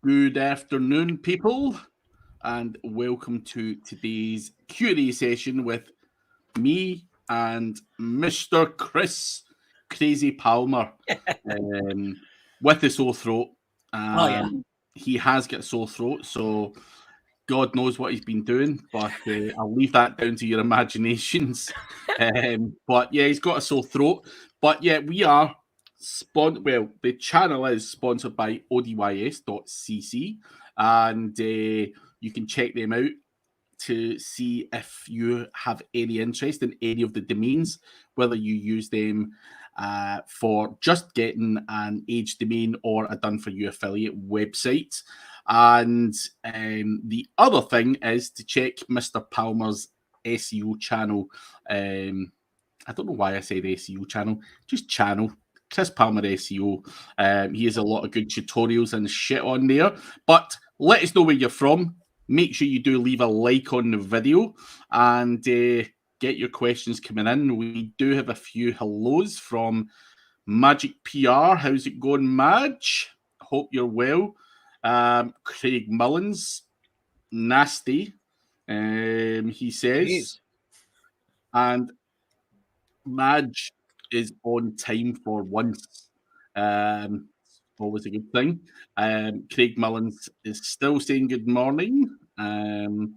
Good afternoon, people, and welcome to today's Q&A session with me and Mr. Chris Crazy Palmer with a sore throat. He has got a sore throat, so God knows what he's been doing, but I'll leave that down to your imaginations. But yeah, he's got a sore throat. But yeah, we are the channel is sponsored by odys.cc, and you can check them out to see if you have any interest in any of the domains, whether you use them for just getting an age domain or a done for you affiliate website. And the other thing is to check Mr. Palmer's SEO channel. I don't know why I said SEO channel, just channel. Chris Palmer SEO. He has a lot of good tutorials and shit on there. But let us know where you're from. Make sure you do leave a like on the video and get your questions coming in. We do have a few hellos from Magic PR. How's it going, Madge? Hope you're well. Craig Mullins, nasty, he says. Jeez. And Madge is on time for once. Always a good thing. Craig Mullins is still saying good morning. And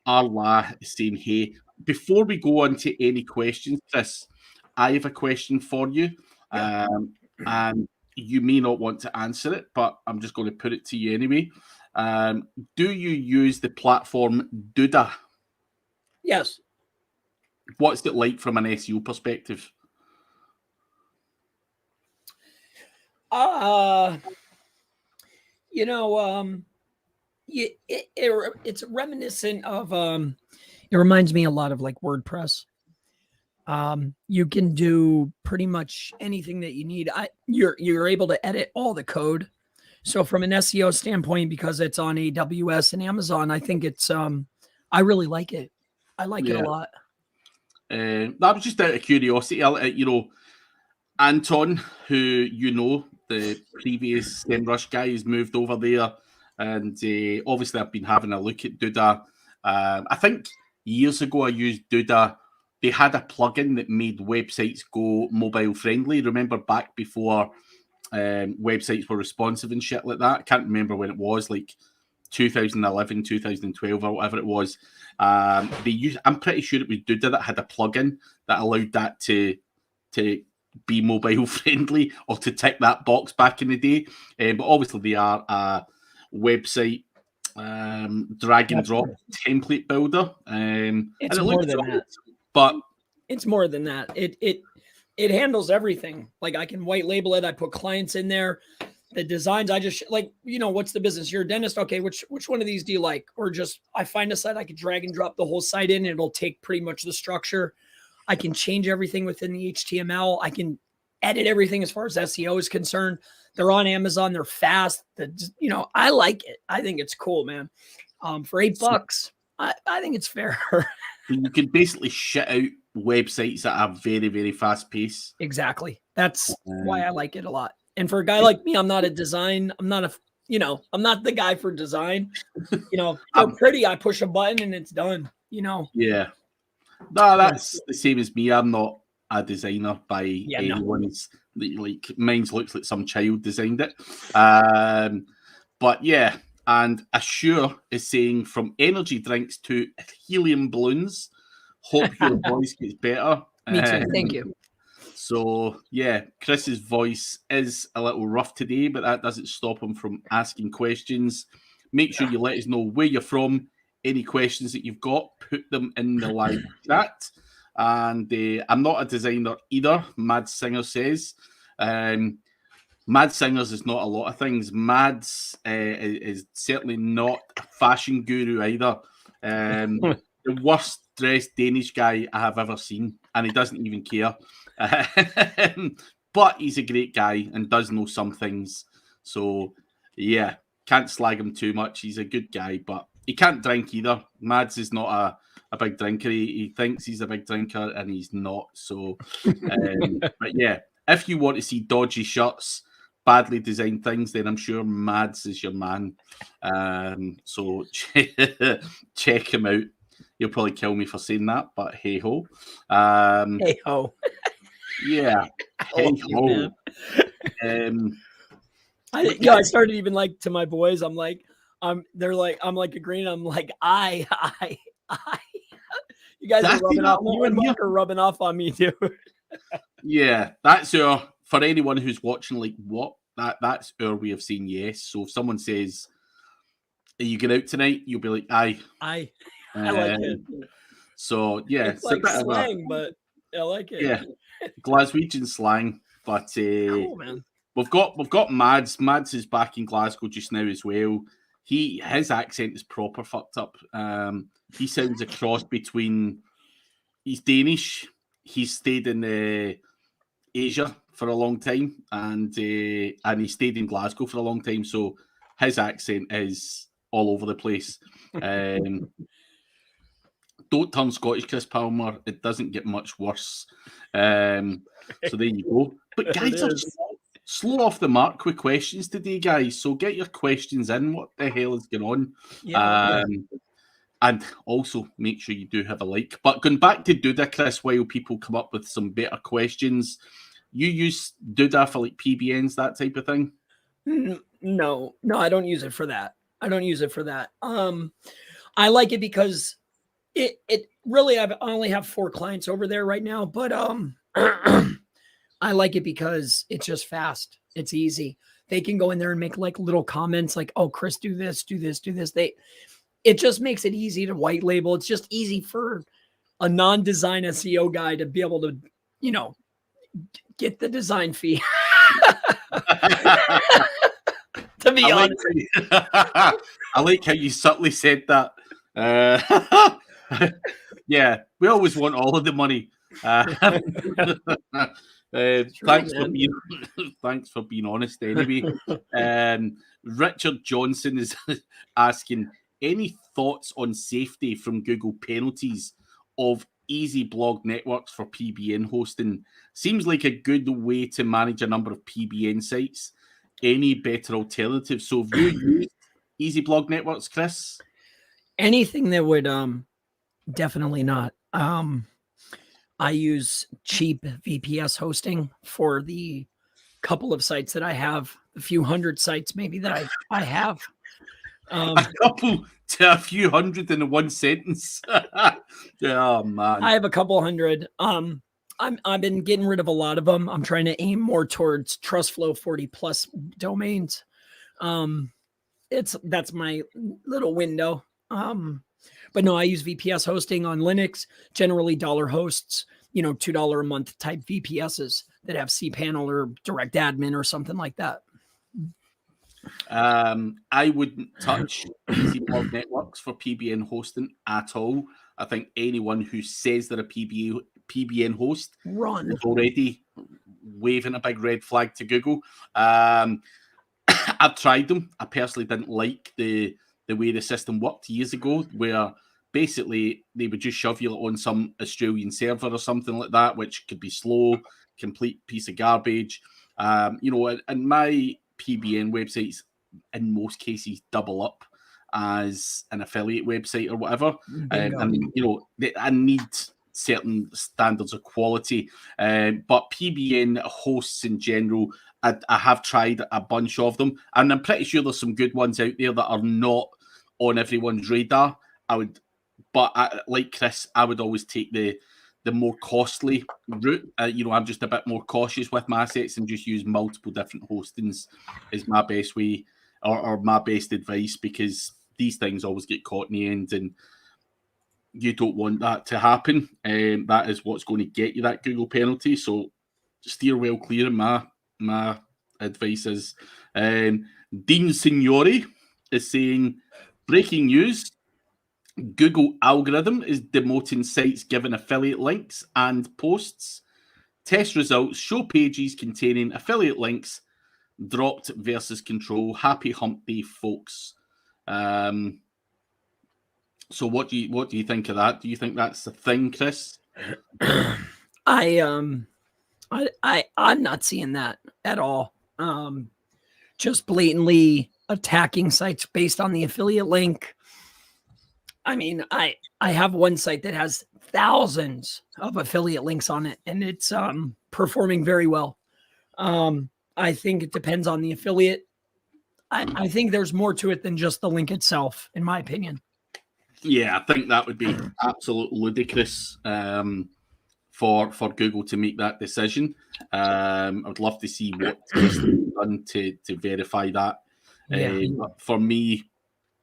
Arla is saying, hey, before we go on to any questions, Chris, I have a question for you. And you may not want to answer it, but I'm just going to put it to you anyway. Do you use the platform Duda? Yes. What's it like from an SEO perspective? It's reminiscent of it reminds me a lot of like WordPress. You can do pretty much anything that you need. You're able to edit all the code. So from an SEO standpoint, because it's on AWS and Amazon, I think it's I really like it. I like it a lot. That was just out of curiosity. Anton, who the previous SEMrush guy, has moved over there, and obviously I've been having a look at Duda. I think years ago I used Duda. They had a plugin that made websites go mobile friendly. Remember back before websites were responsive and shit like that? I can't remember when it was, like 2011, 2012 or whatever it was. I'm pretty sure it was Duda that had a plugin that allowed that to be mobile friendly or to tick that box back in the day. But obviously they are a website drag and drop template builder. It's more than that. But it's more than that. It handles everything. Like I can white label it. I put clients in there. The designs, I just like, what's the business? You're a dentist. Okay, which one of these do you like? Or just I find a site I can drag and drop the whole site in. And it'll take pretty much the structure. I can change everything within the HTML. I can edit everything as far as SEO is concerned. They're on Amazon. They're fast. I like it. I think it's cool, man. For $8, I think it's fair. You can basically shit out websites at a very, very fast pace. Exactly. That's why I like it a lot. And for a guy like me, I'm not I'm not the guy for design. I'm pretty. I push a button and it's done. Yeah. No, that's the same as me. I'm not a designer by anyone's. Like mine looks like some child designed it. But yeah, and Assure is saying from energy drinks to helium balloons. Hope your voice gets better. Me too. Thank you. So yeah, Chris's voice is a little rough today, but that doesn't stop him from asking questions. Make sure you let us know where you're from. Any questions that you've got, put them in the live chat. And I'm not a designer either, Mad Singer says. Mad Singers is not a lot of things. Mads is certainly not a fashion guru either. The worst dressed Danish guy I have ever seen, and he doesn't even care. But he's a great guy and does know some things. So, yeah, can't slag him too much. He's a good guy, but he can't drink either. Mads is not a big drinker. He thinks he's a big drinker, and he's not. So, but yeah, if you want to see dodgy shirts, badly designed things, then I'm sure Mads is your man. So check him out. He'll probably kill me for saying that, but hey ho. Hey ho. Yeah. Hey ho. I started even like to my boys. I'm like, they're like, I'm like agreeing. I'm like, I. You guys are rubbing off. You and Mark are rubbing off on me too. Yeah, that's for anyone who's watching. Like, what? That's our way of saying yes. So if someone says, "Are you going out tonight?" You'll be like, "Aye." I like it. So yeah, it's like slang, but I like it. Yeah, Glaswegian slang. But cool, man. We've got Mads. Mads is back in Glasgow just now as well. His accent is proper fucked up. He sounds a cross between. He's Danish. He's stayed in Asia for a long time, and he stayed in Glasgow for a long time. So his accent is all over the place. Don't turn Scottish, Chris Palmer. It doesn't get much worse. So there you go. But guys are slow off the mark with questions today, guys. So get your questions in. What the hell is going on? Yeah. And also make sure you do have a like. But going back to Duda, Chris, while people come up with some better questions, you use Duda for like PBNs, that type of thing? No, I don't use it for that. I like it because it really, I only have 4 clients over there right now, but I like it because it's just fast. It's easy. They can go in there and make like little comments like, "Oh, Chris, do this, do this, do this." It just makes it easy to white label. It's just easy for a non-design SEO guy to be able to, get the design fee. To be honest. I like how you subtly said that. Yeah, we always want all of the money. Thanks for being honest anyway. Richard Johnson is asking, any thoughts on safety from Google penalties of easy blog networks for PBN hosting? Seems like a good way to manage a number of PBN sites. Any better alternatives? So have you used easy blog networks, Chris? Anything that would definitely not. I use cheap VPS hosting for the couple of sites that I have, a few hundred sites maybe that I have. A couple to a few hundred in one sentence. Oh man, I have a couple hundred. I've been getting rid of a lot of them. I'm trying to aim more towards TrustFlow 40 plus domains. That's my little window. But no, I use VPS hosting on Linux, generally dollar hosts, $2 a month type VPSs that have cPanel or direct admin or something like that. I wouldn't touch easy blog networks for PBN hosting at all. I think anyone who says they're a PBN host is already waving a big red flag to Google. I've tried them. I personally didn't like the way the system worked years ago, where basically they would just shove you on some Australian server or something like that, which could be slow, complete piece of garbage. And my PBN websites in most cases double up as an affiliate website or whatever. I need certain standards of quality. But PBN hosts in general, I have tried a bunch of them, and I'm pretty sure there's some good ones out there that are not on everyone's radar. Like Chris, I would always take the more costly route. I'm just a bit more cautious with my assets and just use multiple different hostings is my best way or my best advice, because these things always get caught in the end, and you don't want that to happen. That is what's going to get you that Google penalty. So steer well clear. My advice is. Dean Signori is saying, breaking news: Google algorithm is demoting sites given affiliate links and posts. Test results show pages containing affiliate links dropped versus control. Happy hump day, folks. So what do you think of that? Do you think that's the thing, Chris? I'm not seeing that at all. just blatantly attacking sites based on the affiliate link. I mean, I have one site that has thousands of affiliate links on it, and it's performing very well. I think it depends on the affiliate. I think there's more to it than just the link itself, in my opinion. Yeah, I think that would be absolutely ludicrous for Google to make that decision. I would love to see what is done to verify that. But for me,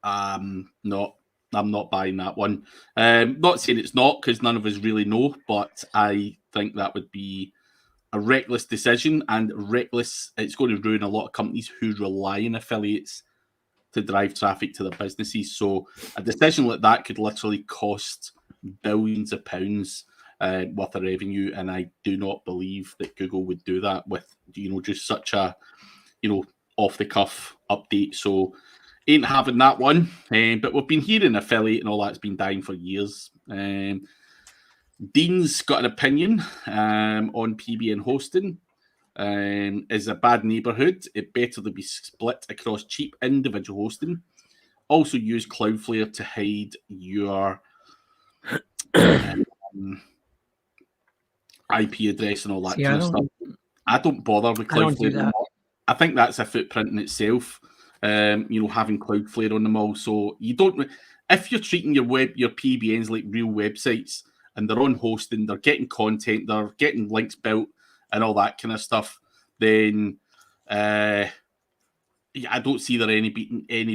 no, I'm not buying that one. Not saying it's not, because none of us really know, but I think that would be a reckless decision, and reckless. It's going to ruin a lot of companies who rely on affiliates to drive traffic to their businesses. So a decision like that could literally cost billions of pounds worth of revenue, and I do not believe that Google would do that with just such a off the cuff update. So ain't having that one. But we've been hearing affiliate and all that's been dying for years. Dean's got an opinion on PBN hosting. Is a bad neighborhood. It better to be split across cheap individual hosting. Also use Cloudflare to hide your IP address and all that kind of stuff. I don't bother with Cloudflare. I think that's a footprint in itself. Having Cloudflare on them all. So you don't. If you're treating your PBNs like real websites, and they're on hosting, they're getting content, they're getting links built, and all that kind of stuff, then I don't see there any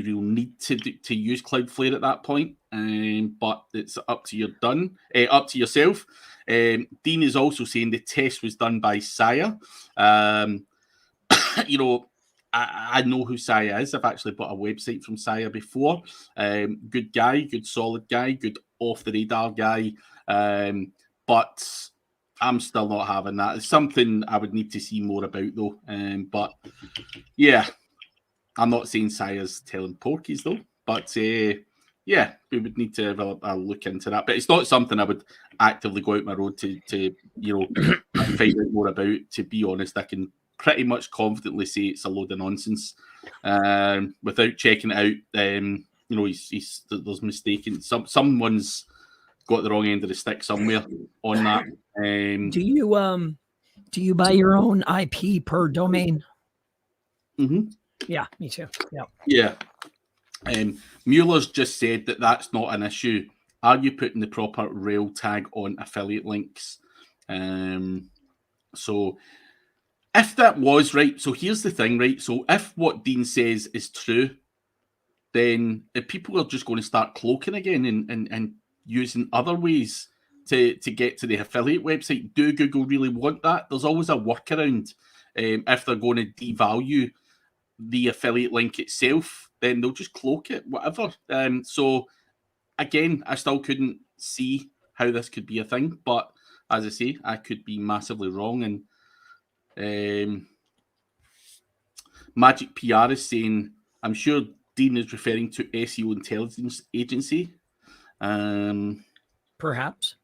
real need to use Cloudflare at that point. But it's up to yourself. Dean is also saying the test was done by Saya. I know who Saya is. I've actually bought a website from Saya before. Good guy, good solid guy, good off the radar guy. But I'm still not having that. It's something I would need to see more about, though. But yeah, I'm not saying Saya's telling porkies, though. But yeah, we would need to have a look into that. But it's not something I would actively go out my road to find out more about. To be honest, I can pretty much confidently say it's a load of nonsense without checking it out. There's mistaken. Someone's got the wrong end of the stick somewhere on that. Do you buy your own IP per domain? Mm-hmm. Yeah, me too. Yeah. Mueller's just said that that's not an issue. Are you putting the proper rel tag on affiliate links? So if that was right, so here's the thing, right? So if what Dean says is true, then if people are just going to start cloaking again and using other ways to get to the affiliate website. Do Google really want that? There's always a workaround. If they're going to devalue the affiliate link itself, then they'll just cloak it, whatever. So again, I still couldn't see how this could be a thing, but as I say, I could be massively wrong. And Magic PR is saying, I'm sure Dean is referring to SEO intelligence agency. Perhaps.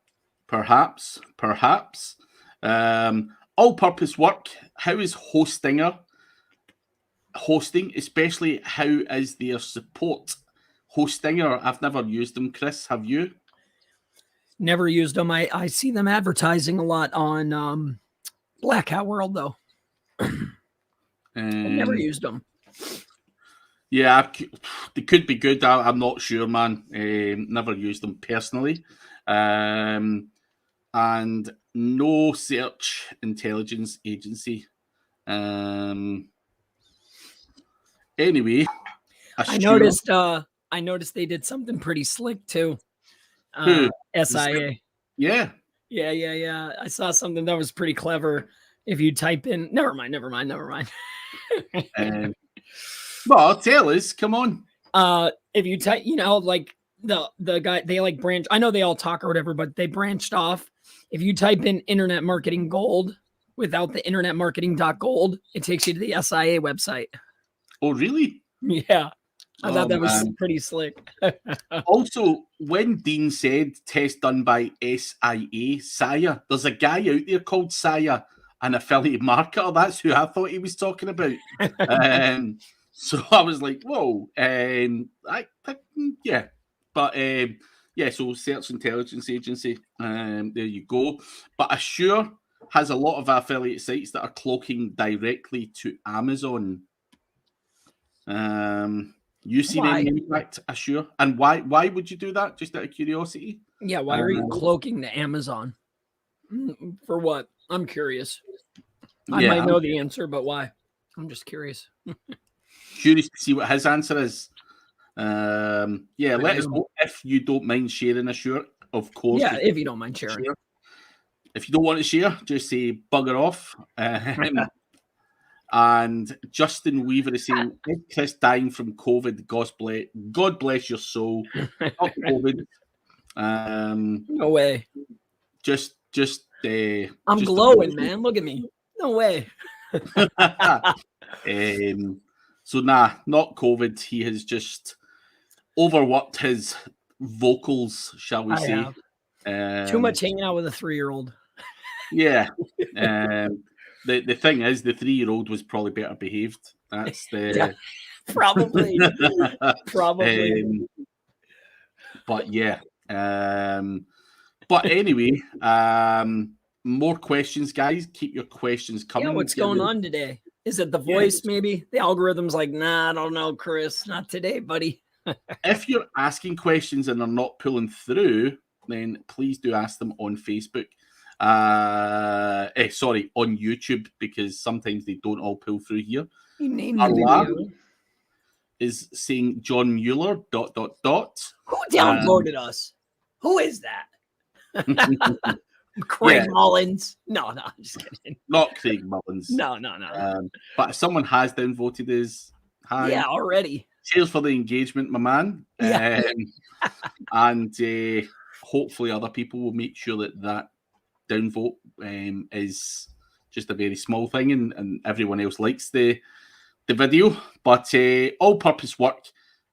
All-purpose work. How is hosting, especially how is their support? Hostinger, I've never used them. Chris, have you? Never used them. I see them advertising a lot on Black Hat World, though. I've never used them. Yeah, they could be good. I'm not sure, man. Never used them personally. And no search intelligence agency. Anyway, I noticed they did something pretty slick too. SIA. Yeah. I saw something that was pretty clever. If you type in, never mind. Well, tell us, come on. If you type, like the guy, they like branch. I know they all talk or whatever, but they branched off. If you type in internet marketing gold without the internet marketing.gold, it takes you to the SIA website. Oh, really? Yeah. I thought that was pretty slick. Also, when Dean said test done by SIA, there's a guy out there called Saya, an affiliate marketer. That's who I thought he was talking about. So I was like, whoa. Yeah. But yeah, so Search Intelligence Agency, there you go. But Assure has a lot of affiliate sites that are cloaking directly to Amazon. You seen any impact, Assure? And why would you do that? Just out of curiosity? Yeah, why are you cloaking to Amazon? For what? I'm curious. I might know the answer, but why? I'm just curious. Curious to see what his answer is. Yeah, let us know if you don't mind sharing, Assure, of course. Yeah, if you don't mind sharing. If you don't want to share, just say bugger off. And Justin Weaver is saying, Chris dying from COVID. God bless your soul. Not COVID. No way. Just I'm just glowing, man. Look at me. No way. So not COVID. He has just overworked his vocals, shall we say. Too much hanging out with a 3-year-old. Yeah. The thing is, the 3-year-old was probably better behaved. That's the probably. But yeah. But anyway, more questions, guys. Keep your questions coming. Yeah, what's going on today? Is it the voice, maybe? The algorithm's like, nah, I don't know, Chris. Not today, buddy. If you're asking questions and they're not pulling through, then please do ask them on Facebook. Sorry, on YouTube, because sometimes they don't all pull through here. You named the video. Is saying John Mueller, ... Who downloaded us? Who is that? Craig Mullins. No, I'm just kidding. Not Craig Mullins. No. But someone has downvoted his. Hi. Yeah, already. Cheers for the engagement, my man. Yeah. And hopefully other people will make sure that downvote is just a very small thing and everyone else likes the video. But All-Purpose Work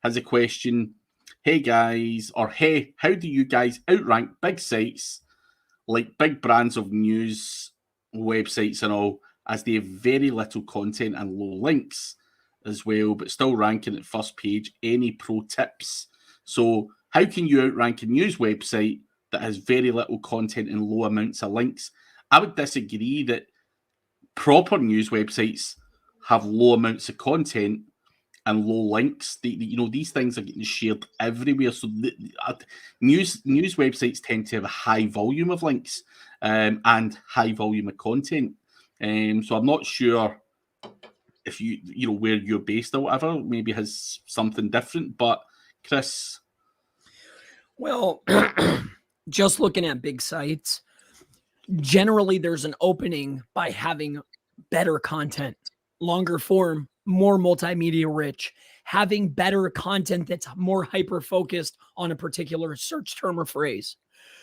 has a question. Hey guys, or hey, how do you guys outrank big sites like big brands of news websites and all, as they have very little content and low links as well, but still ranking at first page? Any pro tips? So how can you outrank a news website that has very little content and low amounts of links? I would disagree that proper news websites have low amounts of content and low links. These things are getting shared everywhere. So news websites tend to have a high volume of links and high volume of content. So I'm not sure if you where you're based or whatever, maybe has something different. But Chris, well, just looking at big sites, generally there's an opening by having better content, longer form, more multimedia rich, having better content that's more hyper focused on a particular search term or phrase.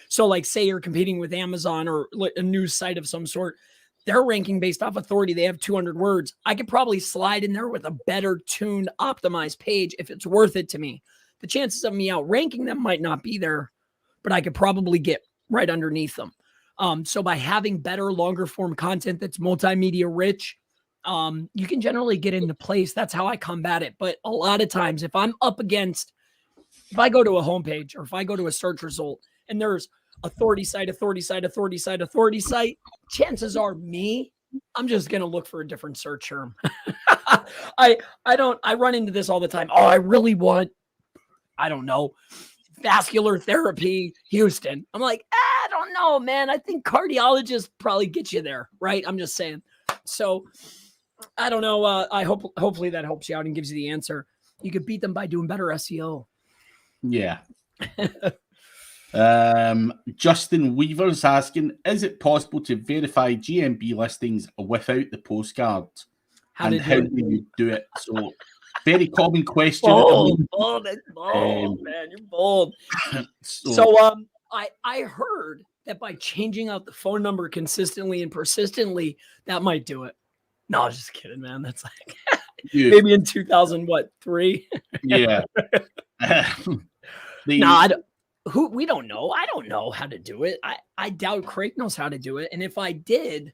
So like say you're competing with Amazon or a news site of some sort, they're ranking based off authority. They have 200 words. I could probably slide in there with a better tuned, optimized page if it's worth it to me. The chances of me outranking them might not be there, but I could probably get right underneath them. So by having better, longer form content that's multimedia rich, you can generally get into place. That's how I combat it. But a lot of times, if I go to a homepage or if I go to a search result and there's authority site, chances are I'm just going to look for a different search term. I run into this all the time. Oh, I really want, I don't know, vascular therapy, Houston. I'm like, I don't know, man. I think cardiologists probably get you there, right? I'm just saying. So I don't know. Hopefully that helps you out and gives you the answer. You could beat them by doing better SEO. Yeah. Justin Weaver's asking, is it possible to verify GMB listings without the postcard? How do you do it? So very common question. Bold, man, you're bold. So I heard that by changing out the phone number consistently and persistently, that might do it. No, I was just kidding, man. That's like maybe in 2003. Yeah. We don't know. I don't know how to do it. I doubt Craig knows how to do it. And if I did,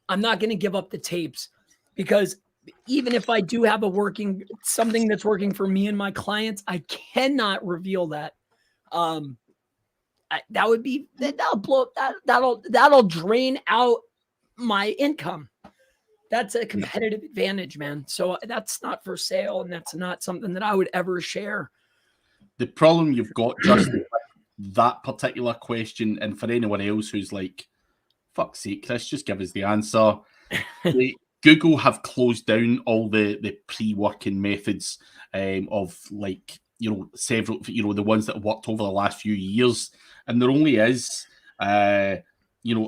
I'm not going to give up the tapes, because even if I do have something that's working for me and my clients, I cannot reveal that. That'll drain out my income. That's a competitive advantage, man. So that's not for sale, and that's not something that I would ever share. The problem you've got, Justin, that particular question, and for anyone else who's like, fuck's sake, Chris, just give us the answer. Google have closed down all the pre-working methods of, like, several, the ones that have worked over the last few years, and there only is a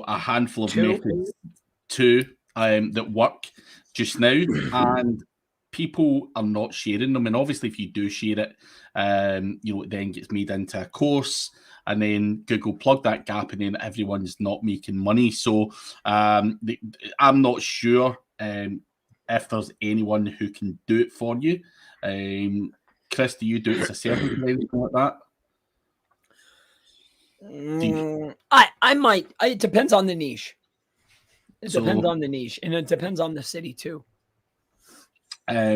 handful of methods that work just now, and people are not sharing them. And obviously, if you do share it, it then gets made into a course, and then Google plug that gap, and then everyone's not making money. So I'm not sure if there's anyone who can do it for you. Chris, do you do it as a service or anything like that? I might. It depends on the niche. It depends on the niche, and it depends on the city too.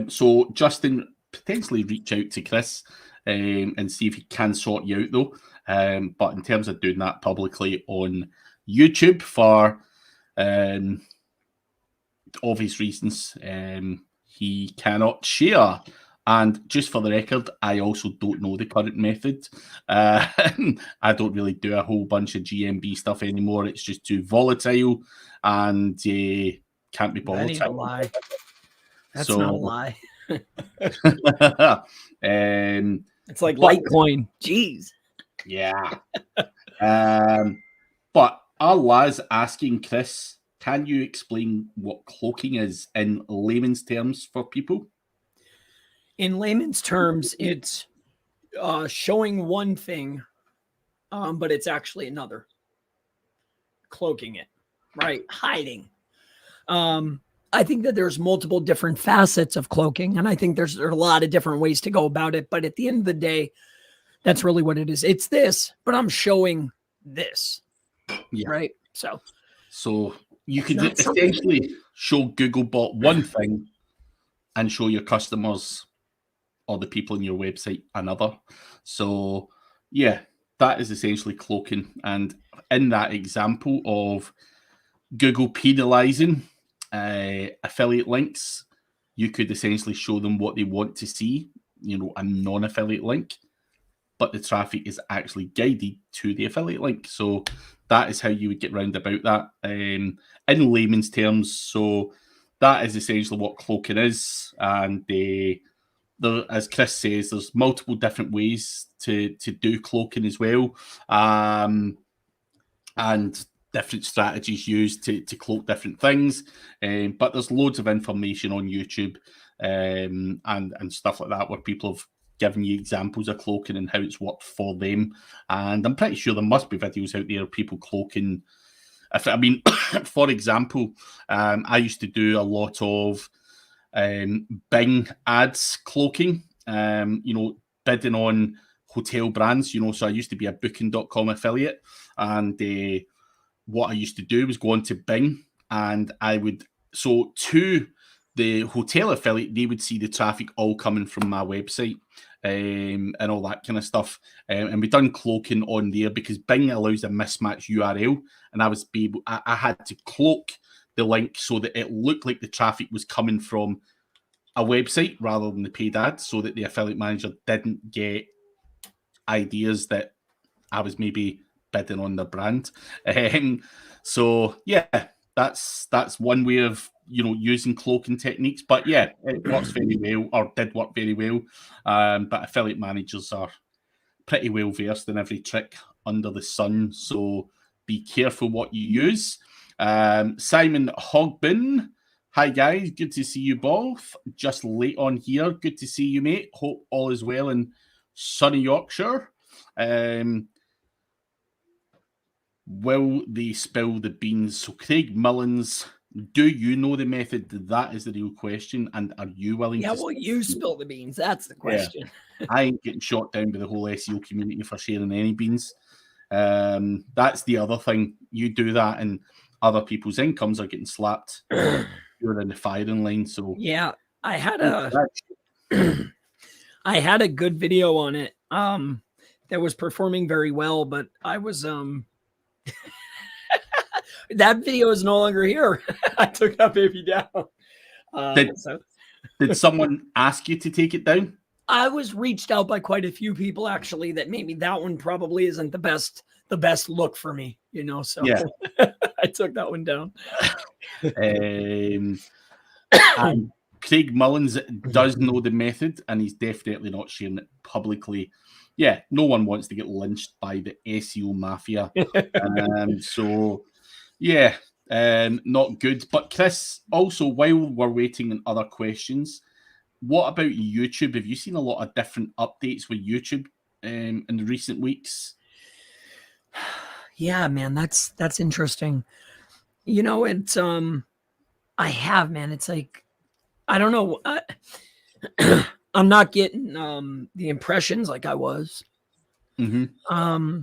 So Justin, potentially reach out to Chris and see if he can sort you out, though. But in terms of doing that publicly on YouTube for obvious reasons, he cannot share. And just for the record, I also don't know the current method. I don't really do a whole bunch of GMB stuff anymore. It's just too volatile and can't be bothered. That ain't a lie. That's not a lie. It's like Litecoin. Jeez. Yeah. But our Laz asking Chris, can you explain what cloaking is in layman's terms for people? In layman's terms, it's showing one thing, but it's actually another. Cloaking it, right? Hiding. I think that there's multiple different facets of cloaking, and I think there's a lot of different ways to go about it. But at the end of the day, that's really what it is. It's this, but I'm showing this. Yeah. Right. So you could essentially show Googlebot one thing and show your customers or the people on your website another. So yeah, that is essentially cloaking. And in that example of Google penalizing affiliate links, you could essentially show them what they want to see, a non-affiliate link, but the traffic is actually guided to the affiliate link. So that is how you would get round about that in layman's terms. So that is essentially what cloaking is. And as Chris says, there's multiple different ways to do cloaking as well. And different strategies used to cloak different things. But there's loads of information on YouTube and stuff like that where people have given you examples of cloaking and how it's worked for them. And I'm pretty sure there must be videos out there of people cloaking. For example, I used to do a lot of Bing ads cloaking, bidding on hotel brands, so I used to be a booking.com affiliate, and what I used to do was go on to Bing, and to the hotel affiliate, they would see the traffic all coming from my website and all that kind of stuff. And we done cloaking on there because Bing allows a mismatch URL, and I had to cloak the link so that it looked like the traffic was coming from a website rather than the paid ad, so that the affiliate manager didn't get ideas that I was maybe bidding on their brand. So yeah, that's one way of using cloaking techniques. But yeah, it works very well, or did work very well. But affiliate managers are pretty well versed in every trick under the sun, so be careful what you use. Simon Hogbin, hi guys, good to see you both. Just late on here, good to see you, mate. Hope all is well in sunny Yorkshire. Will they spill the beans? So Craig Mullins, do you know the method? That is the real question. And are you willing to... will you spill the beans? That's the question. Yeah. I ain't getting shot down by the whole SEO community for sharing any beans. That's the other thing. You do that, and other people's incomes are getting slapped. You're in the firing line. So yeah, I had a good video on it that was performing very well, but I was that video is no longer here. I took that baby down. Did someone ask you to take it down? I was reached out by quite a few people actually that maybe that one probably isn't the best look for me, so yeah. I took that one down. And Craig Mullins does know the method, and he's definitely not sharing it publicly. Yeah, no one wants to get lynched by the SEO mafia. So yeah, not good. But Chris, also, while we're waiting on other questions, what about YouTube? Have you seen a lot of different updates with YouTube in the recent weeks? Yeah, man, that's interesting. It's I have, man. It's like, I don't know. I'm not getting the impressions like I was. Mm-hmm.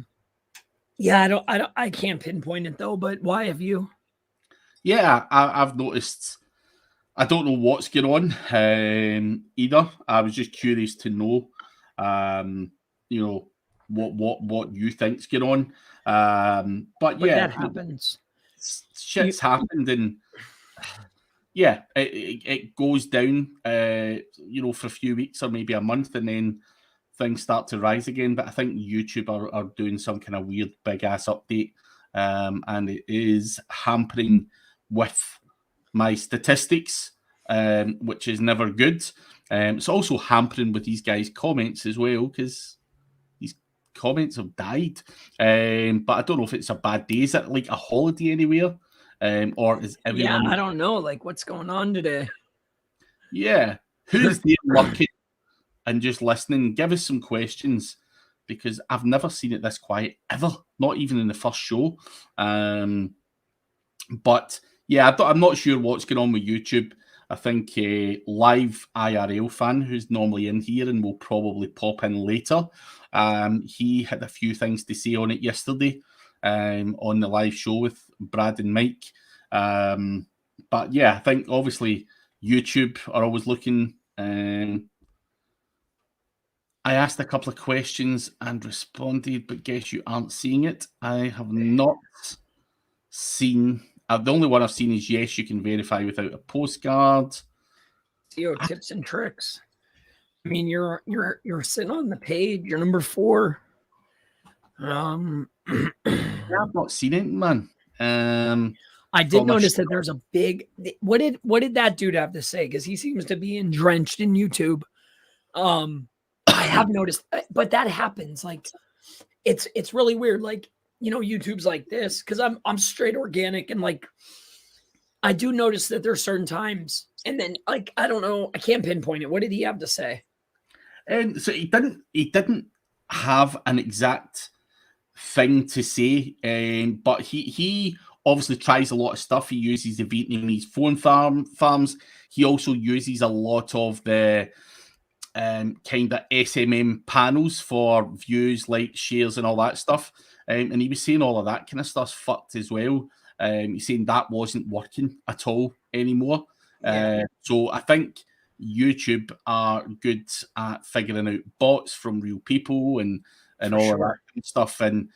Yeah, I can't pinpoint it though. But why have you? Yeah, I've noticed. I don't know what's going on either. I was just curious to know, what you think's going on. But yeah, that happens. Shit's happened, and yeah, it goes down, for a few weeks or maybe a month, and then things start to rise again. But I think YouTube are doing some kind of weird big ass update, and it is hampering with my statistics, which is never good. It's also hampering with these guys' comments as well, because these comments have died. But I don't know if it's a bad day. Is it like a holiday anywhere? Or is everyone... Yeah, I don't know. Like, what's going on today? Yeah. Who's there lurking and just listening? Give us some questions, because I've never seen it this quiet ever, not even in the first show. But yeah, I'm not sure what's going on with YouTube. I think Live IRL fan, who's normally in here and will probably pop in later, he had a few things to say on it yesterday on the live show with Brad and Mike. But yeah, I think obviously YouTube are always looking. I asked a couple of questions and responded, but guess you aren't seeing it. I have not seen... the only one I've seen is, yes, you can verify without a postcard. SEO tips and tricks. I mean, you're sitting on the page. You're number 4. I've not seen it, man. I did notice that there's a big... What did that dude have to say? Because he seems to be drenched in YouTube. I have noticed, but that happens. Like, it's really weird. Like, YouTube's like this, because I'm straight organic, and like, I do notice that there's certain times, and then like, I don't know, I can't pinpoint it. What did he have to say? And so he didn't have an exact thing to say, but he obviously tries a lot of stuff. He uses the Vietnamese phone farms. He also uses a lot of the kind of SMM panels for views, likes, shares, and all that stuff. And he was saying all of that kind of stuff's fucked as well. He's saying that wasn't working at all anymore. Yeah. So I think YouTube are good at figuring out bots from real people and all of that kind of stuff. And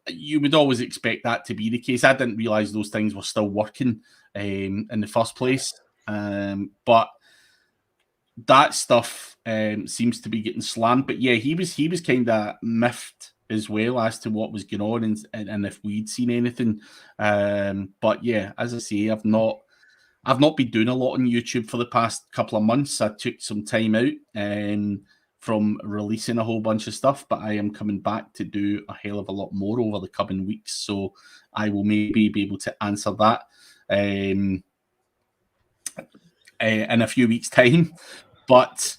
you would always expect that to be the case. I didn't realize those things were still working in the first place. But that stuff seems to be getting slammed. But yeah, he was kind of miffed as well as to what was going on and if we'd seen anything. But yeah, as I say, I've not been doing a lot on YouTube for the past couple of months. I took some time out from releasing a whole bunch of stuff, but I am coming back to do a hell of a lot more over the coming weeks. So I will maybe be able to answer that in a few weeks' time. But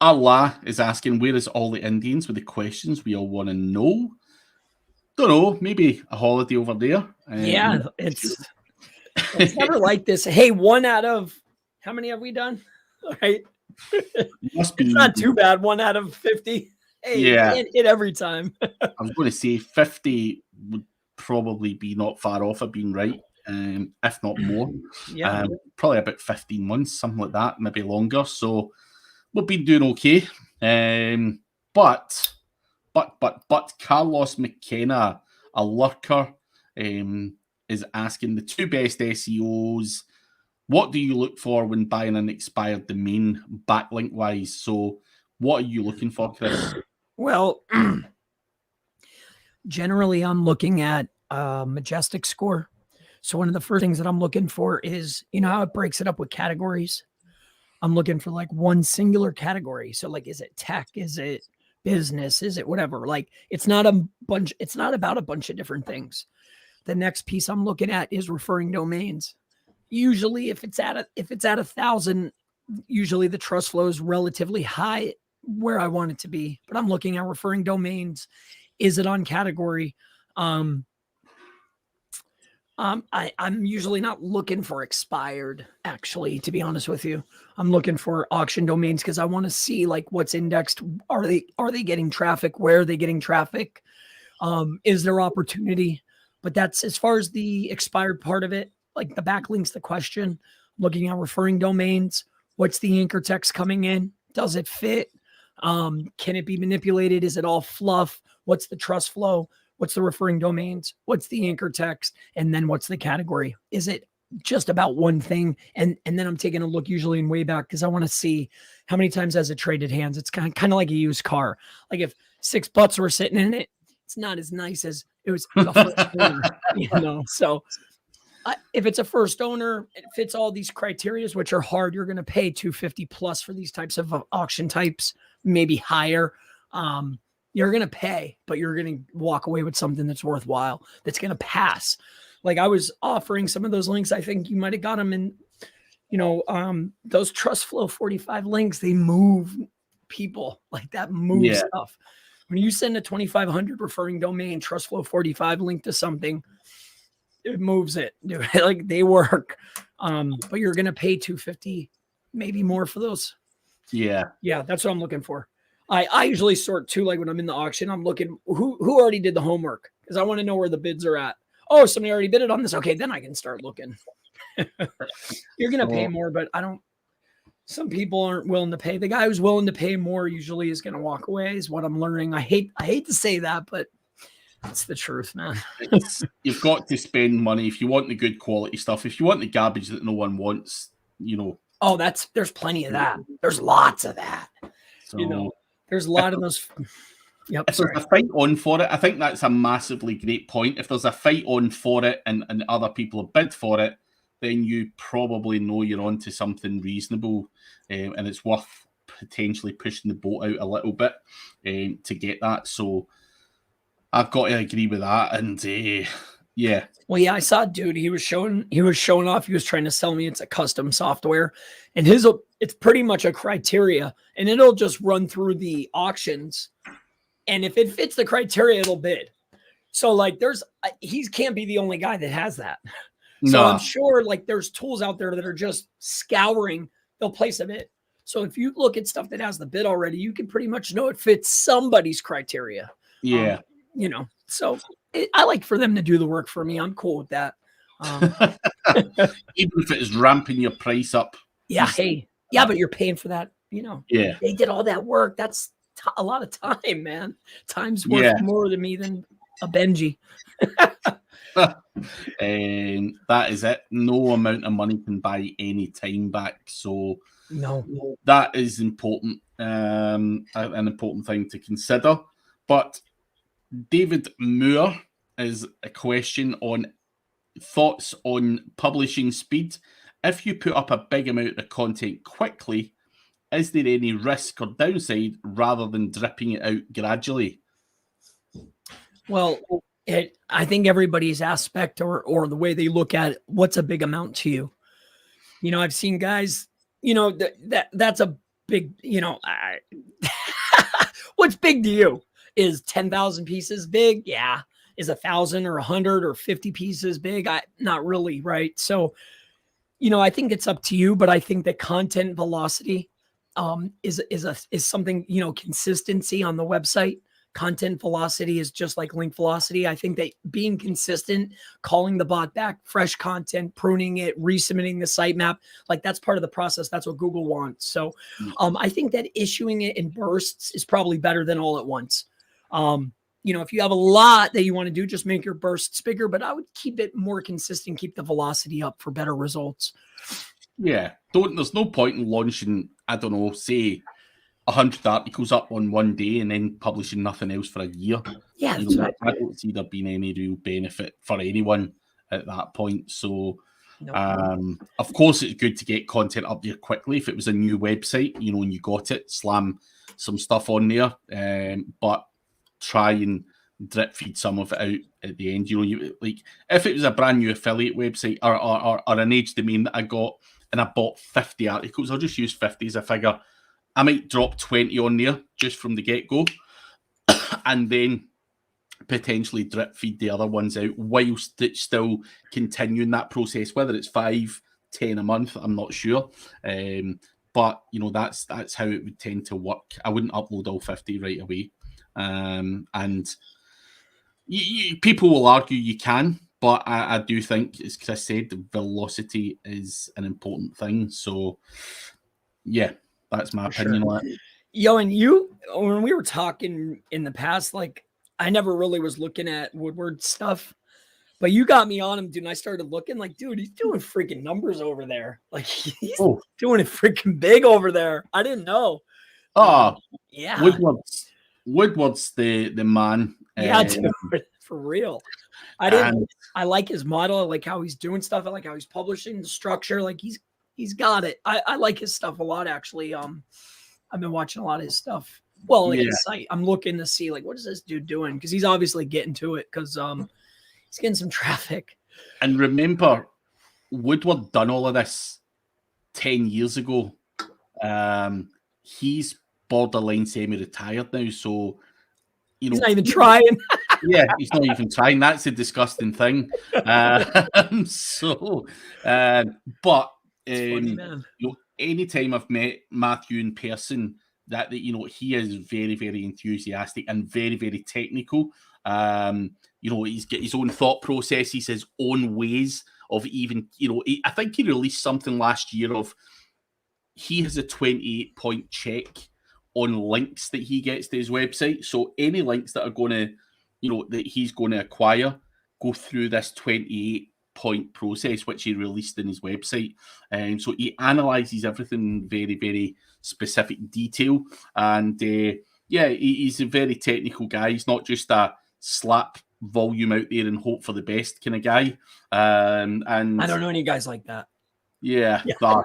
Allah is asking, where is all the Indians with the questions we all want to know? Don't know, maybe a holiday over there. Yeah, it's never like this. Hey, 1 out of, how many have we done? All right. Must be, it's not too bad. 1 out of 50. Hey, yeah, it every time. I was going to say 50 would probably be not far off of being right, if not more. Yeah. Probably about 15 months, something like that, maybe longer. So we've been doing okay. But Carlos McKenna, a lurker, is asking the 2 best SEOs. What do you look for when buying an expired domain backlink wise? So what are you looking for, Chris? Well, generally I'm looking at Majestic score. So one of the first things that I'm looking for is, you know how it breaks it up with categories? I'm looking for like one singular category. So like, is it tech? Is it business? Is it whatever? Like, it's not about a bunch of different things. The next piece I'm looking at is referring domains. Usually if it's at 1,000, usually the trust flow is relatively high where I want it to be, but I'm looking at referring domains. Is it on category? I'm usually not looking for expired, actually, to be honest with you. I'm looking for auction domains because I want to see like what's indexed. Are they getting traffic? Where are they getting traffic? Is there opportunity? But that's as far as the expired part of it, like the backlinks, the question, looking at referring domains. What's the anchor text coming in? Does it fit? Can it be manipulated? Is it all fluff? What's the trust flow? What's the referring domains? What's the anchor text? And then what's the category? Is it just about one thing? And then I'm taking a look usually in way back because I want to see how many times has it traded hands. It's kind of like a used car. Like if 6 butts were sitting in it, it's not as nice as it was the first owner, you know? So if it's a first owner, it fits all these criteria, which are hard. You're going to pay $250 plus for these types of auction types, maybe higher. You're going to pay, but you're going to walk away with something that's worthwhile, that's going to pass. Like I was offering some of those links. I think you might've got them in, you know, those trust flow 45 links, they move people, like that moves stuff. When you send a 2,500 referring domain trust flow 45 link to something, it moves it. Like they work. But you're going to pay $250, maybe more for those. Yeah. That's what I'm looking for. I usually sort too, like when I'm in the auction, I'm looking who already did the homework because I want to know where the bids are at. Oh, somebody already bid it on this. Okay, then I can start looking. You're going to pay more, but some people aren't willing to pay. The guy who's willing to pay more usually is going to walk away, is what I'm learning. I hate to say that, but it's the truth, man. You've got to spend money if you want the good quality stuff. If you want the garbage that no one wants, you know. Oh, there's plenty of that. There's lots of that. So, you know, there's a lot of those. Yep. If there's a fight on for it, I think that's a massively great point. If there's a fight on for it and other people have bid for it, then you probably know you're onto something reasonable, and it's worth potentially pushing the boat out a little bit to get that. So I've got to agree with that. And yeah. Well, yeah, I saw a dude. He was showing off. He was trying to sell me it's a custom software, and it's pretty much a criteria, and it'll just run through the auctions. And if it fits the criteria, it'll bid. So like he can't be the only guy that has that. So I'm sure like there's tools out there that are just scouring, they'll place a bid. So if you look at stuff that has the bid already, you can pretty much know it fits somebody's criteria. Yeah. You know, so I like for them to do the work for me. I'm cool with that. Even if it is ramping your price up. Yeah. Hey, yeah, but you're paying for that, you know. Yeah. They did all that work. That's a lot of time, man. Time's worth more to me than a Benji. And that is it. No amount of money can buy any time back. So no, that is important. An important thing to consider. But David Moore is a question on thoughts on publishing speed. If you put up a big amount of content quickly, is there any risk or downside rather than dripping it out gradually? Well, I think everybody's aspect or the way they look at it, what's a big amount to you? You know, I've seen guys, you know, that's a big, you know, what's big to you? Is 10,000 pieces big? Yeah. Is 1,000 or 100 or 50 pieces big? Not really, right? So, you know, I think it's up to you, but I think that content velocity is something, you know, consistency on the website content velocity is just like link velocity. I think that being consistent, calling the bot back, fresh content, pruning it, resubmitting the sitemap, like that's part of the process. That's what Google wants. So I think that issuing it in bursts is probably better than all at once. If you have a lot that you want to do, just make your bursts bigger, but I would keep it more consistent, keep the velocity up for better results. Yeah. There's no point in launching, I don't know, say 100 articles up on one day and then publishing nothing else for a year. Yeah. I don't see there being any real benefit for anyone at that point. So, of course, it's good to get content up there quickly. If it was a new website, and you got it, slam some stuff on there. But try and drip feed some of it out at the end. Like if it was a brand new affiliate website or an age domain that I got and I bought 50 articles, I'll just use 50 as a figure. I might drop 20 on there just from the get-go and then potentially drip feed the other ones out whilst it's still continuing that process, whether it's 5, 10 a month, I'm not sure. But that's how it would tend to work. I wouldn't upload all 50 right away. And people will argue you can, but I do think, as Chris said, the velocity is an important thing. So, yeah, that's my opinion on it. Yo, and when we were talking in the past, like I never really was looking at Woodward stuff, but you got me on him, dude. And I started looking like, dude, he's doing freaking numbers over there. Like he's doing it freaking big over there. I didn't know. Yeah. Woodward's the man. Yeah, dude, for real. I like his model. I like how he's doing stuff. I like how he's publishing the structure. Like he's got it. I like his stuff a lot, actually. I've been watching a lot of his stuff. Well, his site. I'm looking to see like what is this dude doing? Because he's obviously getting to it because he's getting some traffic. And remember, Woodward done all of this 10 years ago. He's borderline semi-retired now, so he's not even trying. Yeah, he's not even trying. That's a disgusting thing. But funny, man. Anytime I've met Matthew in person, that he is very, very enthusiastic and very, very technical. He's got his own thought processes, his own ways of even. I think he released something last year of he has a 28-point check on links that he gets to his website. So any links that are going to, that he's going to acquire go through this 28-point process, which he released in his website. And so he analyzes everything in very, very specific detail. And he's a very technical guy. He's not just a slap volume out there and hope for the best kind of guy. And I don't know any guys like that. Yeah. But,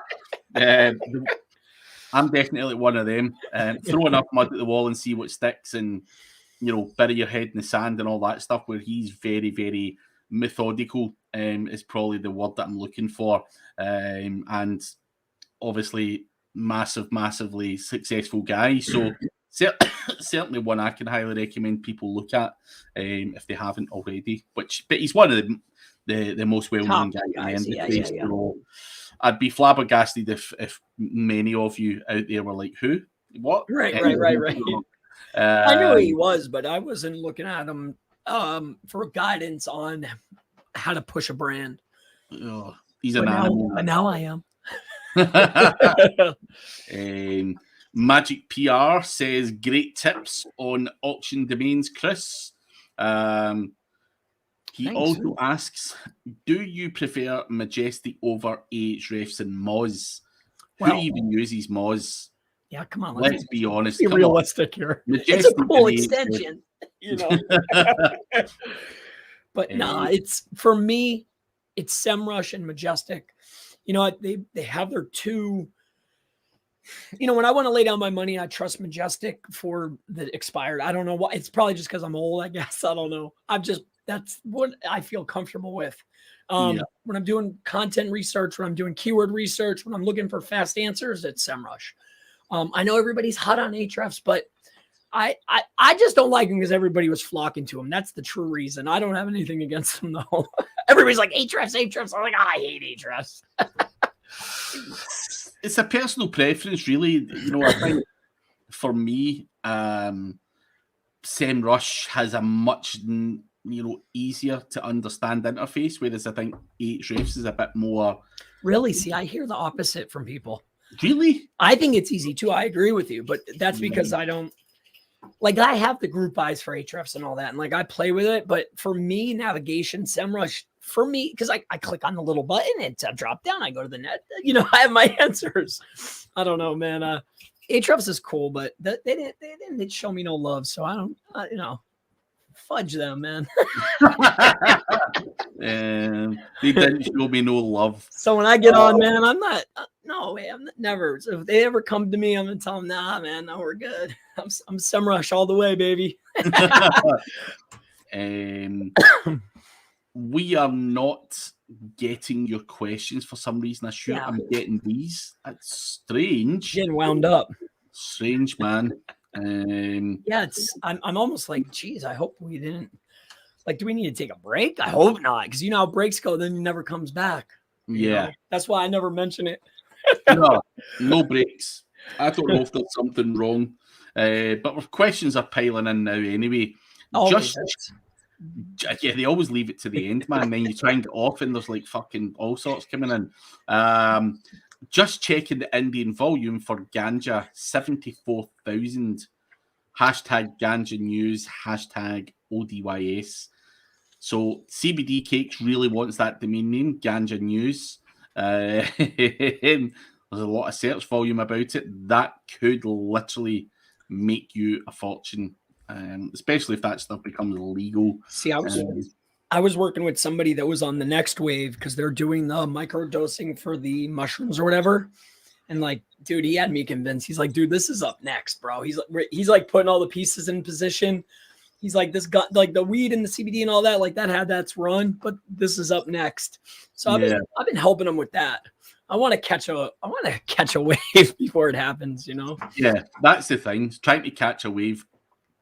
I'm definitely one of them. Throw enough mud at the wall and see what sticks and, bury your head in the sand and all that stuff, where he's very, very methodical is probably the word that I'm looking for. And obviously massively successful guy. So certainly one I can highly recommend people look at if they haven't already. But he's one of the most well-known guys in the industry. So I'd be flabbergasted if many of you out there were like, who? What? Right. I knew he was, but I wasn't looking at him for guidance on how to push a brand. He's an animal. But now I am. Magic PR says, great tips on auction domains, Chris. He also asks, do you prefer Majestic over Ahrefs and Moz? Who even uses Moz? Yeah, come on. Let's be honest. Be realistic here. It's a cool extension, But it's for me, it's SEMrush and Majestic. They have their two. When I want to lay down my money, I trust Majestic for the expired. I don't know why. It's probably just because I'm old, I guess. I don't know. That's what I feel comfortable with. When I'm doing content research, when I'm doing keyword research, when I'm looking for fast answers, it's SEMrush. I know everybody's hot on Ahrefs, but I just don't like them because everybody was flocking to them. That's the true reason. I don't have anything against them though. Everybody's like Ahrefs. I'm like, I hate Ahrefs. It's a personal preference, really. I think for me, SEMrush has a much easier to understand interface, whereas I think Ahrefs is a bit more. Really? See, I hear the opposite from people. Really? I think it's easy too. I agree with you, but that's because I don't like. I have the group eyes for Ahrefs and all that, and like I play with it. But for me, navigation, SEMrush, for me, because I click on the little button, it's a drop down. I go to the net. I have my answers. I don't know, man. Ahrefs is cool, but they didn't show me no love, so I don't. Fudge them, man. They didn't show me no love. So when I get on, man, I'm not. No way, I'm never. So if they ever come to me, I'm gonna tell them, nah, man, no, we're good. I'm SEMrush all the way, baby. We are not getting your questions for some reason. I'm getting these. That's strange. Getting wound up. Strange, man. I'm almost like, geez, I hope we didn't. Like, do we need to take a break? I hope not, because how breaks go, then it never comes back. Yeah, that's why I never mention it. No breaks. I don't know if there's something wrong, but questions are piling in now anyway. They always leave it to the end, man. Then you try and get off, and there's like fucking all sorts coming in. Just checking the Indian volume for ganja, 74,000. Hashtag ganja news, hashtag ODYS. So CBD Cakes really wants that domain name, ganja news. There's a lot of search volume about it. That could literally make you a fortune, especially if that stuff becomes legal. See, I was working with somebody that was on the next wave because they're doing the micro dosing for the mushrooms or whatever. And like, dude, he had me convinced. He's like, dude, this is up next, bro. He's like putting all the pieces in position. He's like, this got like the weed and the CBD and all that, like that's run, but this is up next. So I've been helping him with that. I want to catch a wave before it happens, Yeah, that's the thing. Trying to catch a wave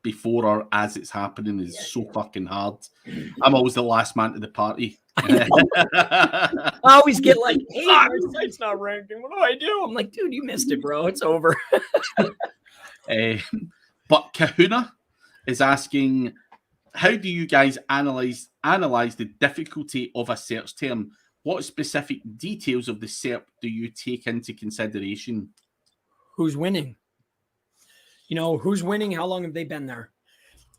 before or as it's happening is so fucking hard. I'm always the last man to the party. I always get like, hey, my site's not ranking. What do I do? I'm like, dude, you missed it, bro. It's over. But Kahuna is asking, how do you guys analyze the difficulty of a search term? What specific details of the SERP do you take into consideration? Who's winning? Who's winning? How long have they been there?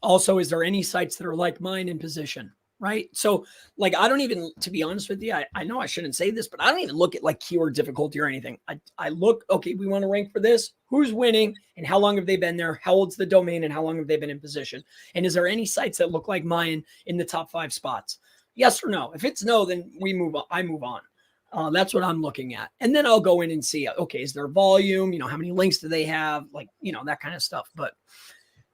Also, is there any sites that are like mine in position? Right. So like, I don't even, to be honest with you, I know I shouldn't say this, but I don't even look at like keyword difficulty or anything. I look, okay, we want to rank for this. Who's winning and how long have they been there? How old's the domain and how long have they been in position? And is there any sites that look like mine in the top 5 spots? Yes or no? If it's no, then I move on. That's what I'm looking at. And then I'll go in and see, okay, is there volume? How many links do they have? Like, that kind of stuff. But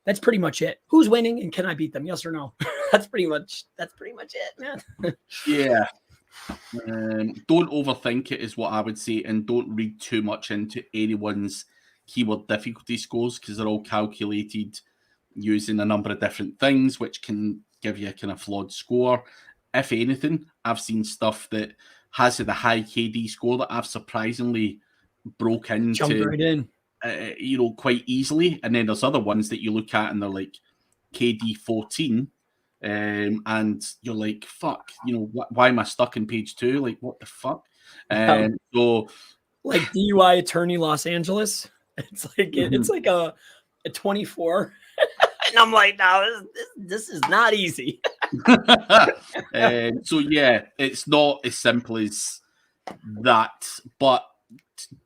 that's pretty much it. Who's winning and can I beat them? Yes or no? That's pretty much it, man. Yeah. Don't overthink it is what I would say, and don't read too much into anyone's keyword difficulty scores because they're all calculated using a number of different things, which can give you a kind of flawed score. If anything, I've seen stuff that has the high KD score that I've surprisingly broke into. Jumped right in. Quite easily. And then there's other ones that you look at and they're like KD 14. And you're like, fuck, why am I stuck in page 2? Like, what the fuck? So, like DUI attorney Los Angeles. It's like it's like a 24. And I'm like, no, this is not easy. So yeah, it's not as simple as that, but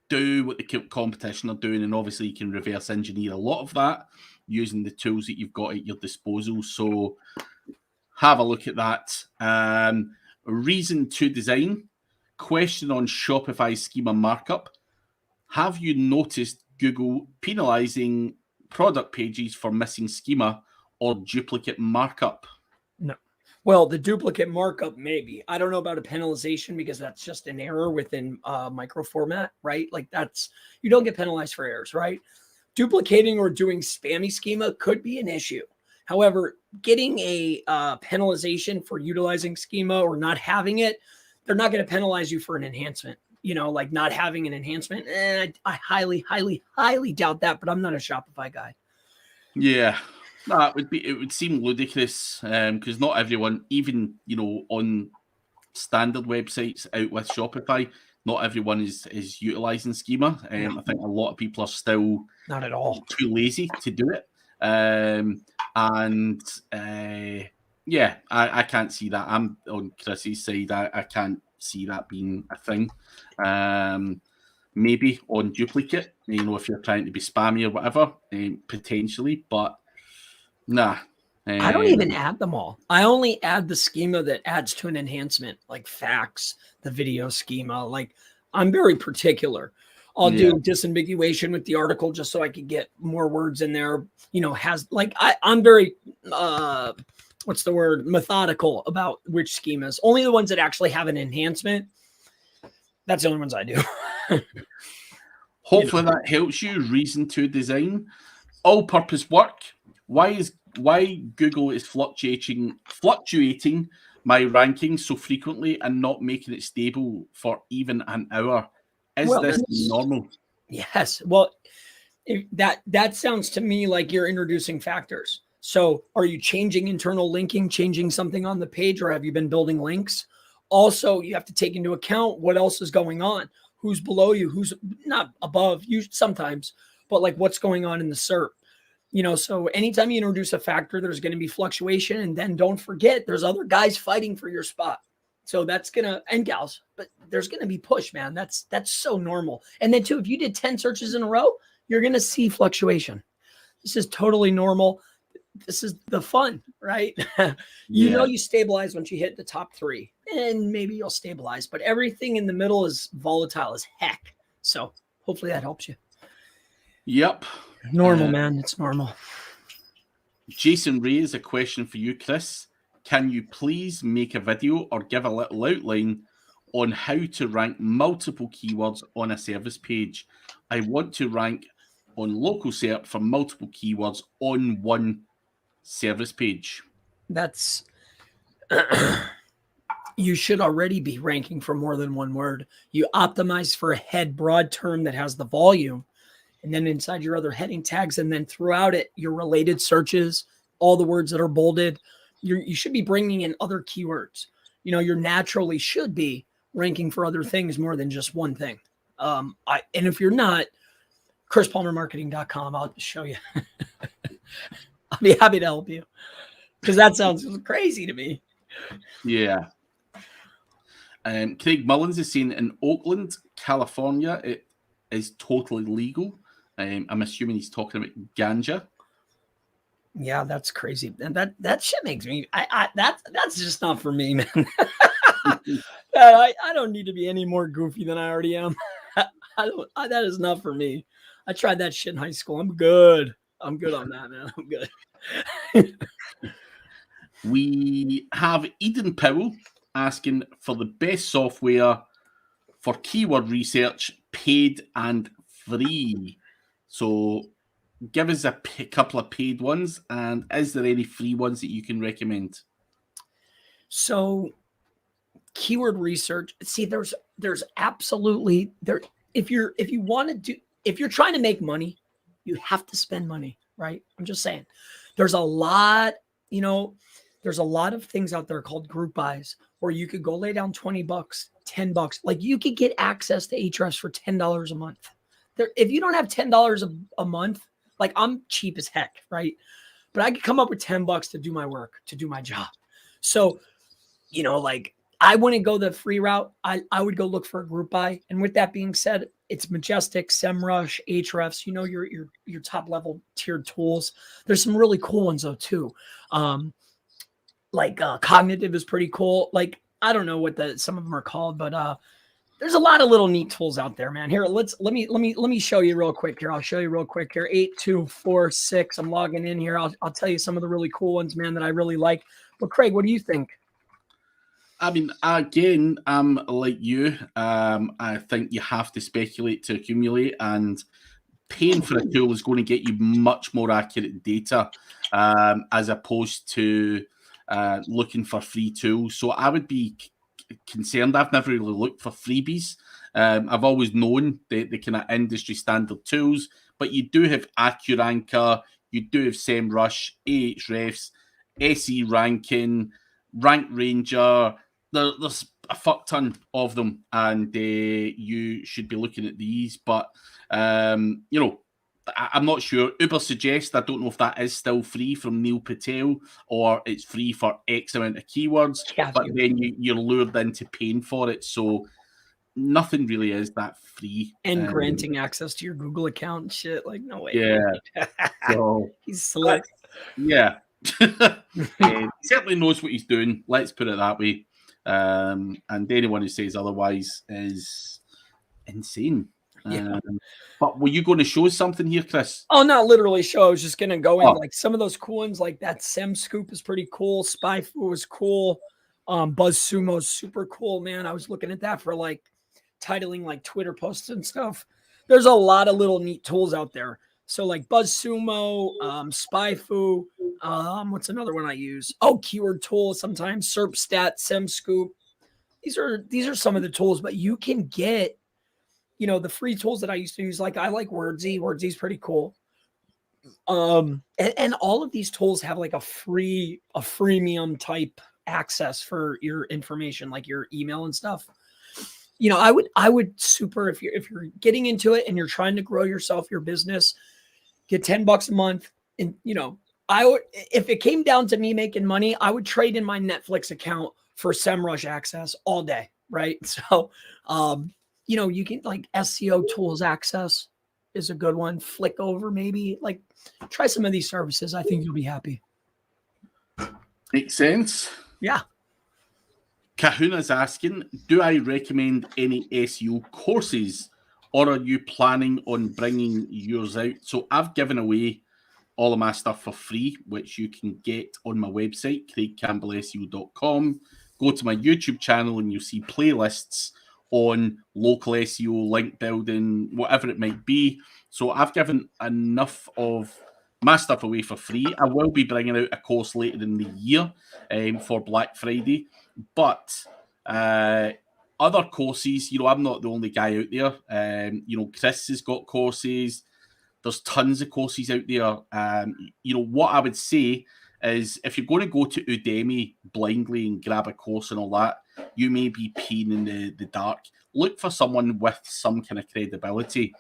do what the competition are doing, and obviously you can reverse engineer a lot of that using the tools that you've got at your disposal. So have a look at that. Reason to design. Question on Shopify schema markup. Have you noticed Google penalizing product pages for missing schema or duplicate markup? No. Well, the duplicate markup, maybe. I don't know about a penalization because that's just an error within micro format, right? Like you don't get penalized for errors, right? Duplicating or doing spammy schema could be an issue. However, getting a penalization for utilizing schema or not having it, they're not going to penalize you for an enhancement. Like not having an enhancement. I highly, highly, highly doubt that, but I'm not a Shopify guy. Yeah. No, it would seem ludicrous because not everyone, even on standard websites out with Shopify, not everyone is utilizing schema. I think a lot of people are still not at all too lazy to do it. Yeah, I can't see that. I'm on Chris's side. I can't see that being a thing. Maybe on duplicate, if you're trying to be spammy or whatever, potentially, but nah. I don't even add them all. I only add the schema that adds to an enhancement, like facts, the video schema. Like I'm very particular. I'll do disambiguation with the article just so I could get more words in there. I'm very what's the word? Methodical about which schemas. Only the ones that actually have an enhancement. That's the only ones I do. Hopefully that helps you. Reason to design. All-purpose work. Why Google is fluctuating my ranking so frequently and not making it stable for even an hour? Is this normal? Yes. Well, that sounds to me like you're introducing factors. So are you changing internal linking, changing something on the page, or have you been building links? Also, you have to take into account what else is going on. Who's below you, who's not above you sometimes, but like what's going on in the SERP. So anytime you introduce a factor, there's going to be fluctuation. And then don't forget, there's other guys fighting for your spot. So that's going to, and gals, but there's going to be push, man. That's so normal. And then too, if you did 10 searches in a row, you're going to see fluctuation. This is totally normal. This is the fun, right? You stabilize once you hit the top 3 and maybe you'll stabilize, but everything in the middle is volatile as heck. So hopefully that helps you. Yep. Normal, man. It's normal. Jason Ray is a question for you, Chris. Can you please make a video or give a little outline on how to rank multiple keywords on a service page? I want to rank on local SERP for multiple keywords on one service page. That's you should already be ranking for more than one word. You optimize for a head broad term that has the volume, and then inside your other heading tags, and then throughout it, your related searches, all the words that are bolded. You should be bringing in other keywords. You naturally should be ranking for other things more than just one thing. And if you're not, chrispalmermarketing.com, I'll show you. I'll be happy to help you because that sounds crazy to me. Yeah. Craig Mullins is saying in Oakland, California, it is totally legal. I'm assuming he's talking about ganja. Yeah, that's crazy. And that shit makes me, that's just not for me, man. I don't need to be any more goofy than I already am. That is not for me. I tried that shit in high school. I'm good on that, man. I'm good. We have Eden Powell asking for the best software for keyword research, paid and free. So give us a couple of paid ones, and is there any free ones that you can recommend? So keyword research, see, there's absolutely there. If you're trying to make money, you have to spend money, right? I'm just saying there's a lot of things out there called group buys where you could go lay down $20, $10. Like you could get access to Ahrefs for $10 a month. If you don't have $10 a month, like I'm cheap as heck, right? But I could come up with $10 to do my work, to do my job. So, like I wouldn't go the free route. I would go look for a group buy. And with that being said, it's Majestic, SEMrush, Ahrefs, your top level tiered tools. There's some really cool ones though too. Cognitive is pretty cool. Like I don't know what some of them are called, but there's a lot of little neat tools out there, man. Here, let me show you real quick here. I'll show you real quick here. 8246. I'm logging in here. I'll tell you some of the really cool ones, man, that I really like. But Craig, what do you think? I mean, again, I'm like you. I think you have to speculate to accumulate, and paying for a tool is going to get you much more accurate data as opposed to looking for free tools. So I would be concerned. I've never really looked for freebies. I've always known the kind of industry standard tools, but you do have AccuRanker, you do have SEMrush, Ahrefs, SE Ranking, Rank Ranger. There's a fuck ton of them, and you should be looking at these. But you know, I'm not sure. Uber Suggest, I don't know if that is still free from Neil Patel or it's free for X amount of keywords, but then you're lured into paying for it. So nothing really is that free. And granting access to your Google account and shit. Like, no way. Yeah. So, he's slick. Yeah. He certainly knows what he's doing. Let's put it that way. And anyone who says otherwise is insane. Yeah. But were you going to show something here, Chris? Oh, not literally show. I was just going to go in like some of those cool ones, like that Sem Scoop is pretty cool. SpyFu is cool. BuzzSumo is super cool, man. I was looking at that for like titling like Twitter posts and stuff. There's a lot of little neat tools out there. So like BuzzSumo, SpyFu, what's another one I use? Oh, Keyword Tool sometimes, SERPstat, SemScoop. These are some of the tools, but you can get, you know, the free tools that I used to use. Like I like Wordsy. Wordsy's pretty cool. And all of these tools have like a freemium type access for your information, like your email and stuff. You know, I would super, if you're getting into it and you're trying to grow yourself, your business, get $10 a month. And, you know, I would, if it came down to me making money, I would trade in my Netflix account for SEMrush access all day. Right. So, you know, you can like SEO tools access is a good one. Flick over, maybe like try some of these services. I think you'll be happy. Makes sense. Yeah. Kahuna's asking, do I recommend any SEO courses or are you planning on bringing yours out? So I've given away all of my stuff for free, which you can get on my website, craigcampbellseo.com. Go to my YouTube channel and you'll see playlists on local SEO, link building, whatever it might be. So I've given enough of my stuff away for free. I will be bringing out a course later in the year for Black Friday. But other courses, you know, I'm not the only guy out there. You know, Chris has got courses. There's tons of courses out there. You know, what I would say is if you're going to go to Udemy blindly and grab a course and all that, you may be peeing in the dark. Look for someone with some kind of credibility,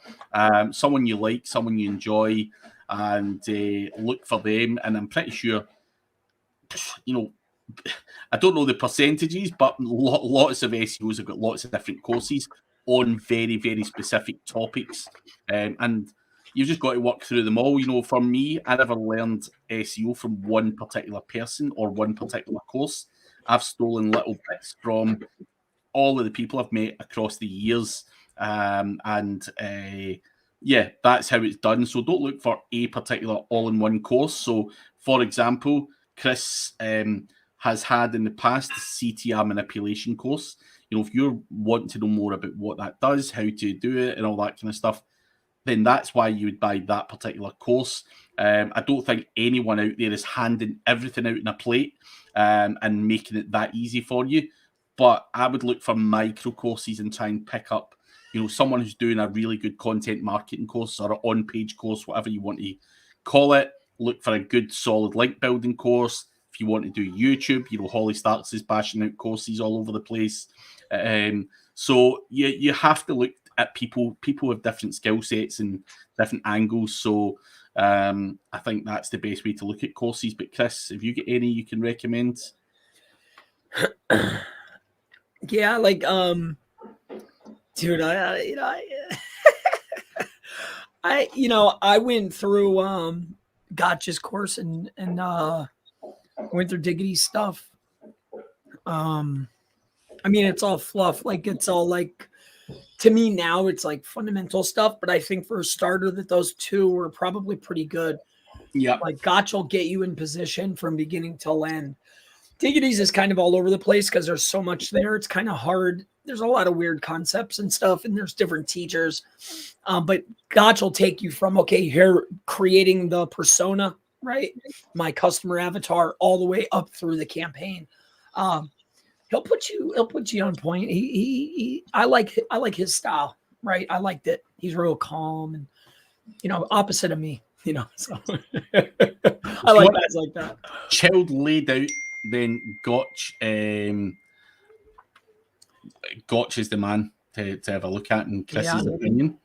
someone you like, someone you enjoy, and look for them. And I'm pretty sure, you know, I don't know the percentages, but lots of SEOs have got lots of different courses on very, very specific topics. And you've just got to work through them all. You know, for me, I never learned SEO from one particular person or one particular course. I've stolen little bits from all of the people I've met across the years. Yeah, that's how it's done. So don't look for a particular all-in-one course. So, for example, Chris has had in the past the CTR manipulation course. You know, if you're wanting to know more about what that does, how to do it, and all that kind of stuff, then that's why you would buy that particular course. I don't think anyone out there is handing everything out in a plate and making it that easy for you. But I would look for micro courses and try and pick up, you know, someone who's doing a really good content marketing course or an on-page course, whatever you want to call it. Look for a good, solid link building course. If you want to do YouTube, you know, Holly Starks is bashing out courses all over the place. So you have to look at people with different skill sets and different angles. So I think that's the best way to look at courses. But Chris, if you get any you can recommend? Yeah, like dude, I went through Gotch's course and went through Diggity stuff. I mean, it's all fluff. Like, it's all like, to me now, it's like fundamental stuff. But I think for a starter, that those two were probably pretty good. Yeah, like Gotch will get you in position from beginning till end. Diggity's is kind of all over the place because there's so much there. It's kind of hard. There's a lot of weird concepts and stuff, and there's different teachers. But Gotch will take you from, okay, here creating the persona, right? My customer avatar, all the way up through the campaign. He'll put you on point. I like his style, right? I liked it. He's real calm and, you know, opposite of me. So I like guys like that. Child laid out, then Gotch. Gotch is the man to have a look at in Chris's opinion.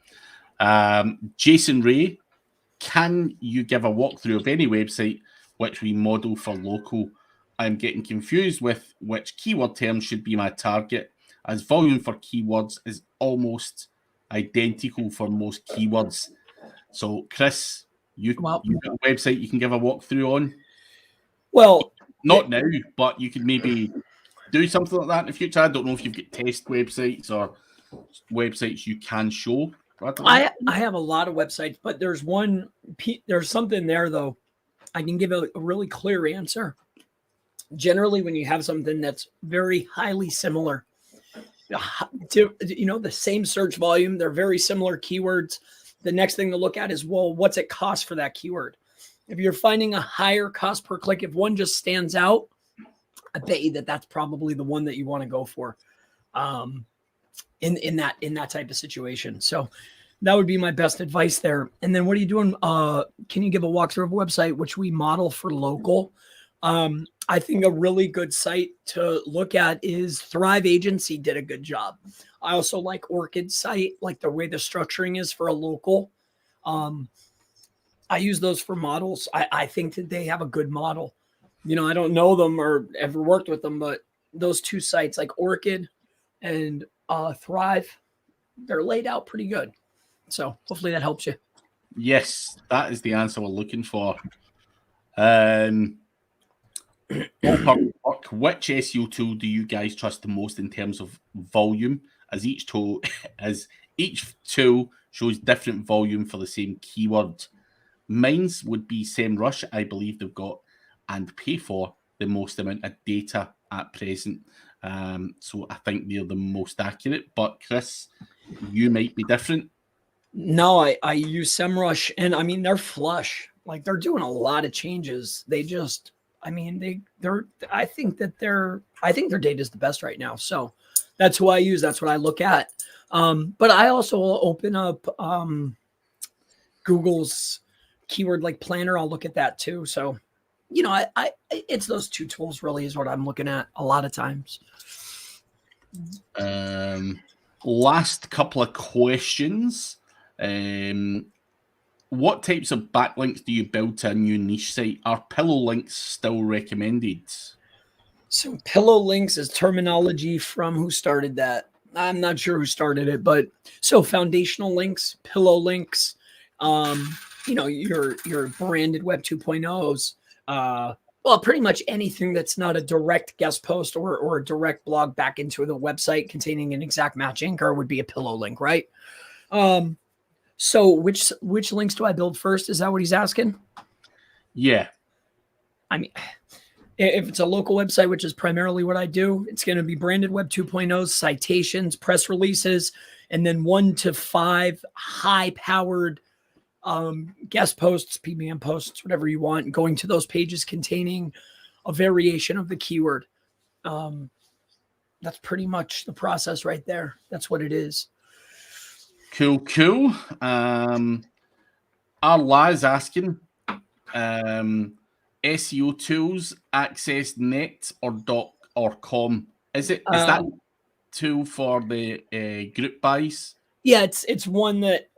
Jason Ray, can you give a walkthrough of any website which we model for local? I'm getting confused with which keyword term should be my target, as volume for keywords is almost identical for most keywords. So, Chris, you've got a website you can give a walkthrough on? Well, not now, but you could maybe do something like that in the future. I don't know if you've got test websites or websites you can show. I have a lot of websites, but there's something there though. I can give a really clear answer. Generally, when you have something that's very highly similar to, the same search volume, they're very similar keywords. The next thing to look at is, well, what's it cost for that keyword? If you're finding a higher cost per click, if one just stands out, I bet you that's probably the one that you want to go for in that type of situation. So that would be my best advice there. And then what are you doing? Can you give a walkthrough of a website which we model for local? I think a really good site to look at is Thrive Agency did a good job. I also like Orchid's site, like the way the structuring is for a local. I use those for models. I think that they have a good model. I don't know them or ever worked with them, but those two sites like Orchid and Thrive, they're laid out pretty good. So hopefully that helps you. Yes, that is the answer we're looking for. Which SEO tool do you guys trust the most in terms of volume? As each tool shows different volume for the same keyword. Mine's would be SEMrush. I believe they've got and pay for the most amount of data at present. So I think they're the most accurate. But Chris, you might be different. No, I use SEMrush, and I mean they're flush. Like they're doing a lot of changes. I think their data is the best right now. So that's who I use. That's what I look at. But I also will open up Google's keyword like planner. I'll look at that too. So, it's those two tools really is what I'm looking at a lot of times. Last couple of questions. What types of backlinks do you build to a new niche site? Are pillow links still recommended? So pillow links is terminology from who started that. I'm not sure who started it, but so foundational links, pillow links, your branded Web 2.0s, pretty much anything that's not a direct guest post or a direct blog back into the website containing an exact match anchor would be a pillow link, right? So which links do I build first? Is that what he's asking? Yeah. I mean, if it's a local website, which is primarily what I do, it's going to be branded Web 2.0s, citations, press releases, and then 1 to 5 high-powered guest posts, PBM posts, whatever you want, going to those pages containing a variation of the keyword. That's pretty much the process right there. That's what it is. Cool. Our Laz asking, SEO tools, access net or .com. Is that tool for the group buys? Yeah, it's one that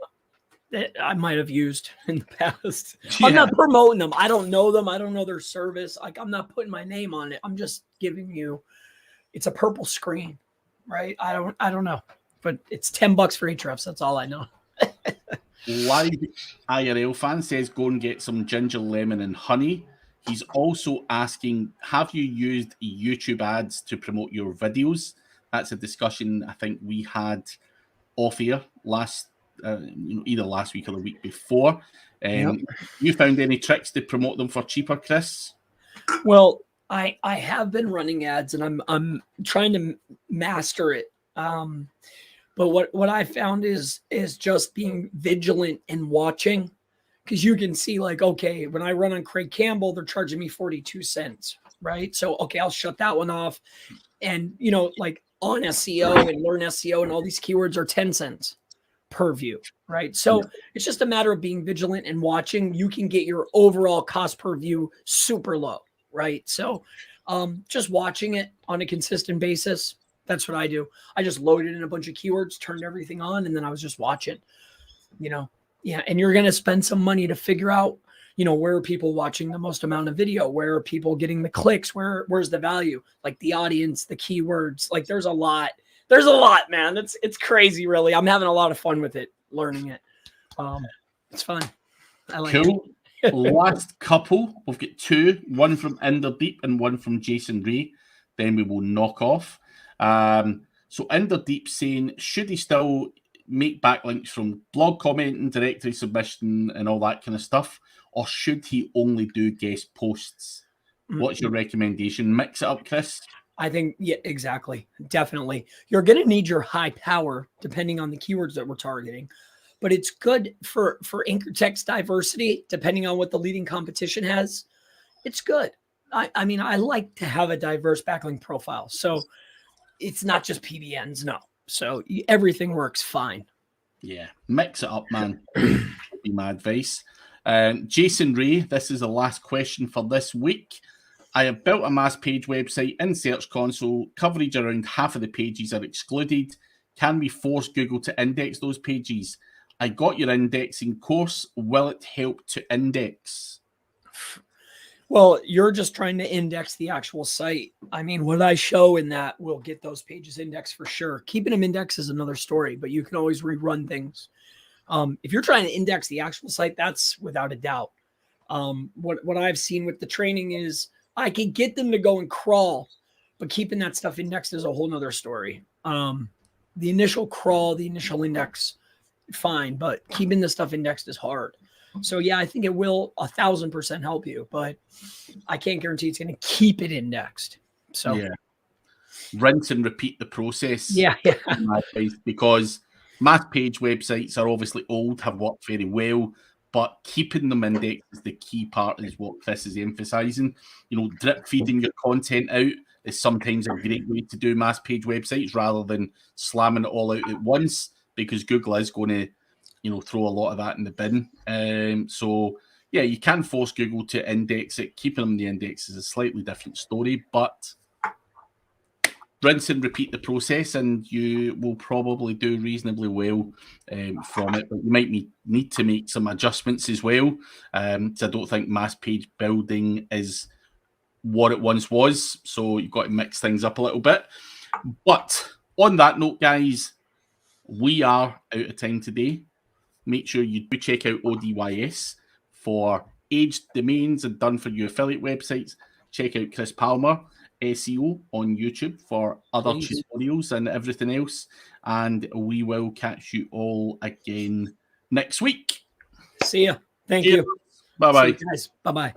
I might have used in the past. Yeah. I'm not promoting them. I don't know them. I don't know their service. Like I'm not putting my name on it. I'm just giving you. It's a purple screen, right? I don't know, but it's $10 for Ahrefs. That's all I know. Live IRL fan says go and get some ginger, lemon, and honey. He's also asking, have you used YouTube ads to promote your videos? That's a discussion I think we had off air either last week or the week before. You found any tricks to promote them for cheaper, Chris? Well, I have been running ads and I'm trying to master it. But what I found is just being vigilant and watching, because you can see like, okay, when I run on Craig Campbell, they're charging me 42 cents, right? So, okay, I'll shut that one off. And, like on SEO and learn SEO and all these keywords are 10 cents, per view, right? So it's just a matter of being vigilant and watching. You can get your overall cost per view super low, right? So just watching it on a consistent basis. That's what I do. I just loaded in a bunch of keywords, turned everything on, and then I was just watching, Yeah. And you're going to spend some money to figure out, where are people watching the most amount of video? Where are people getting the clicks? Where's the value? Like the audience, the keywords, like there's a lot, man. It's crazy. Really. I'm having a lot of fun with it, learning it. It's fun. I like cool. it. Last couple. We've got two, one from Ender Deep and one from Jason Ray. Then we will knock off. So Ender Deep saying, should he still make backlinks from blog commenting, directory submission, and all that kind of stuff? Or should he only do guest posts? What's your recommendation? Mix it up, Chris? I think, yeah, exactly. Definitely. You're going to need your high power depending on the keywords that we're targeting. But it's good for anchor text diversity, depending on what the leading competition has. It's good. I mean, I like to have a diverse backlink profile. So it's not just PBNs, no. So everything works fine. Yeah, mix it up, man. Would be my advice. Jason Ray, this is the last question for this week. I have built a mass page website in Search Console. Coverage around half of the pages are excluded. Can we force Google to index those pages? I got your indexing course. Will it help to index? Well, you're just trying to index the actual site. I mean, what I show in that will get those pages indexed for sure. Keeping them indexed is another story, but you can always rerun things. If you're trying to index the actual site, that's without a doubt. What I've seen with the training is I can get them to go and crawl, but keeping that stuff indexed is a whole nother story. The initial crawl, the initial index, fine, but keeping the stuff indexed is hard. So yeah, I think it will 1,000% help you, but I can't guarantee it's going to keep it indexed. So yeah, rinse and repeat the process. Yeah. Because mass page websites are obviously old, have worked very well, but keeping them indexed is the key part, is what Chris is emphasizing. Drip feeding your content out is sometimes a great way to do mass page websites rather than slamming it all out at once, because Google is going to throw a lot of that in the bin. So yeah, you can force Google to index it. Keeping them in the index is a slightly different story, but rinse and repeat the process and you will probably do reasonably well from it. But you might need to make some adjustments as well. So I don't think mass page building is what it once was. So you've got to mix things up a little bit. But on that note, guys, we are out of time today. Make sure you do check out ODYS for aged domains and done for you affiliate websites. Check out Chris Palmer SEO on YouTube for other tutorials and everything else. And we will catch you all again next week. See ya. Thank you. Bye-bye. Guys. Bye-bye.